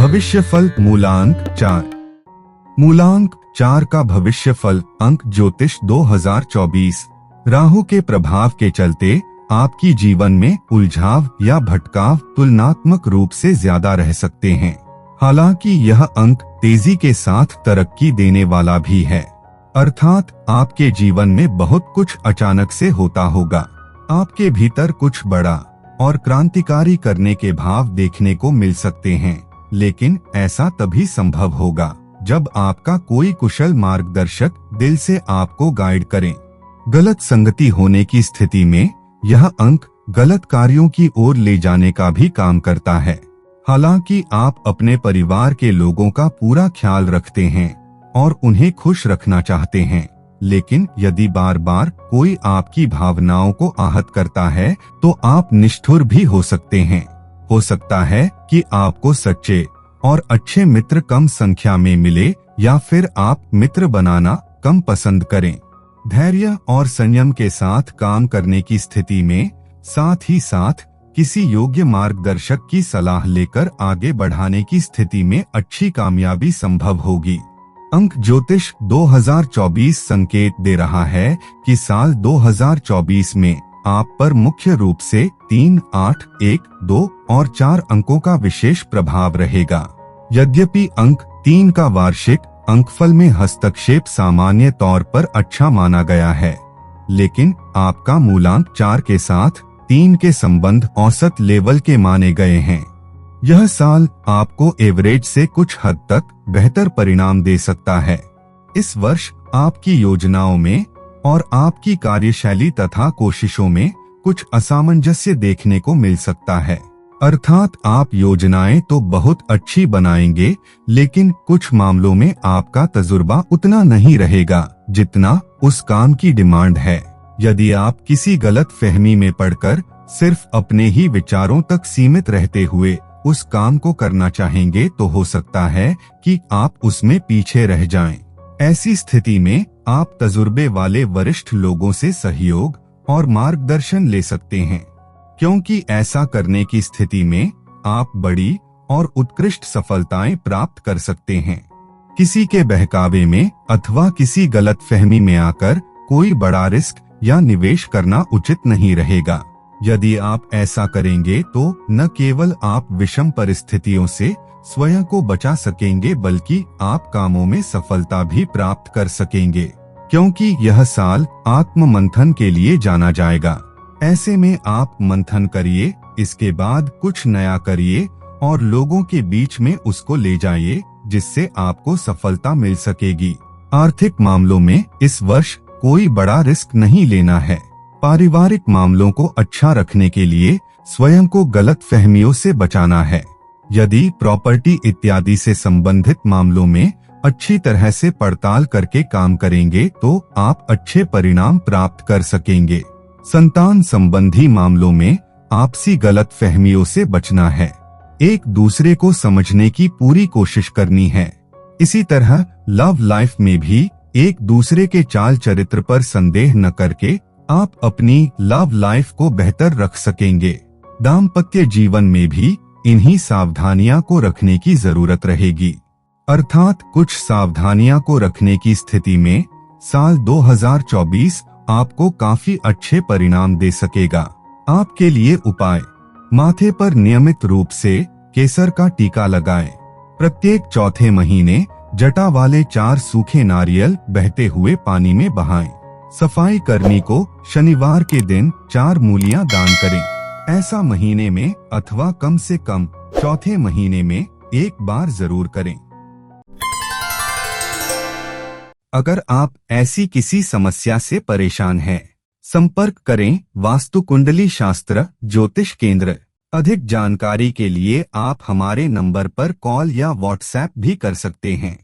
भविष्यफल मूलांक 4। मूलांक 4 का भविष्यफल अंक ज्योतिष 2024। राहु के प्रभाव के चलते आपकी जीवन में उलझाव या भटकाव तुलनात्मक रूप से ज्यादा रह सकते हैं। हालांकि यह अंक तेजी के साथ तरक्की देने वाला भी है, अर्थात आपके जीवन में बहुत कुछ अचानक से होता होगा। आपके भीतर कुछ बड़ा और क्रांतिकारी करने के भाव देखने को मिल सकते हैं, लेकिन ऐसा तभी संभव होगा जब आपका कोई कुशल मार्गदर्शक दिल से आपको गाइड करे। गलत संगति होने की स्थिति में यह अंक गलत कार्यों की ओर ले जाने का भी काम करता है। हालांकि आप अपने परिवार के लोगों का पूरा ख्याल रखते हैं और उन्हें खुश रखना चाहते हैं, लेकिन यदि बार बार कोई आपकी भावनाओं को आहत करता है तो आप निष्ठुर भी हो सकते हैं। हो सकता है कि आपको सच्चे और अच्छे मित्र कम संख्या में मिले या फिर आप मित्र बनाना कम पसंद करें। धैर्य और संयम के साथ काम करने की स्थिति में साथ ही साथ किसी योग्य मार्गदर्शक की सलाह लेकर आगे बढ़ाने की स्थिति में अच्छी कामयाबी संभव होगी। अंक ज्योतिष 2024 संकेत दे रहा है कि साल 2024 में आप पर मुख्य रूप से 3, 8, 1, 2 और 4 अंकों का विशेष प्रभाव रहेगा। यद्यपि अंक 3 का वार्षिक अंकफल में हस्तक्षेप सामान्य तौर पर अच्छा माना गया है, लेकिन आपका मूलांक 4 के साथ 3 के संबंध औसत लेवल के माने गए हैं। यह साल आपको एवरेज से कुछ हद तक बेहतर परिणाम दे सकता है। इस वर्ष आपकी योजनाओं में और आपकी कार्यशैली तथा कोशिशों में कुछ असामंजस्य देखने को मिल सकता है, अर्थात आप योजनाएं तो बहुत अच्छी बनाएंगे, लेकिन कुछ मामलों में आपका तजुर्बा उतना नहीं रहेगा जितना उस काम की डिमांड है। यदि आप किसी गलत फहमी में पड़कर सिर्फ अपने ही विचारों तक सीमित रहते हुए उस काम को करना चाहेंगे तो हो सकता है कि आप उसमें पीछे रह जाएं। ऐसी स्थिति में आप तजुर्बे वाले वरिष्ठ लोगों से सहयोग और मार्गदर्शन ले सकते हैं, क्योंकि ऐसा करने की स्थिति में आप बड़ी और उत्कृष्ट सफलताएं प्राप्त कर सकते हैं। किसी के बहकावे में अथवा किसी गलतफहमी में आकर कोई बड़ा रिस्क या निवेश करना उचित नहीं रहेगा। यदि आप ऐसा करेंगे तो न केवल आप विषम परिस्थितियों से स्वयं को बचा सकेंगे, बल्कि आप कामों में सफलता भी प्राप्त कर सकेंगे, क्योंकि यह साल आत्म मंथन के लिए जाना जाएगा। ऐसे में आप मंथन करिए, इसके बाद कुछ नया करिए और लोगों के बीच में उसको ले जाइए, जिससे आपको सफलता मिल सकेगी। आर्थिक मामलों में इस वर्ष कोई बड़ा रिस्क नहीं लेना है। पारिवारिक मामलों को अच्छा रखने के लिए स्वयं को गलत फहमियों से बचाना है। यदि प्रॉपर्टी इत्यादि से संबंधित मामलों में अच्छी तरह से पड़ताल करके काम करेंगे तो आप अच्छे परिणाम प्राप्त कर सकेंगे। संतान संबंधी मामलों में आपसी गलत फहमियों से बचना है। एक दूसरे को समझने की पूरी कोशिश करनी है। इसी तरह लव लाइफ में भी एक दूसरे के चाल चरित्र पर संदेह न करके आप अपनी लव लाइफ को बेहतर रख सकेंगे। दाम्पत्य जीवन में भी इन्हीं सावधानियां को रखने की जरूरत रहेगी, अर्थात कुछ सावधानियां को रखने की स्थिति में साल 2024 आपको काफी अच्छे परिणाम दे सकेगा। आपके लिए उपाय: माथे पर नियमित रूप से केसर का टीका लगाएं। प्रत्येक चौथे महीने जटा वाले 4 सूखे नारियल बहते हुए पानी में बहाएं। सफाई कर्मी को शनिवार के दिन 4 मूलियां दान करें। ऐसा महीने में अथवा कम से कम चौथे महीने में एक बार जरूर करें। अगर आप ऐसी किसी समस्या से परेशान हैं, संपर्क करें वास्तु कुंडली शास्त्र ज्योतिष केंद्र। अधिक जानकारी के लिए आप हमारे नंबर पर कॉल या व्हाट्सएप भी कर सकते हैं।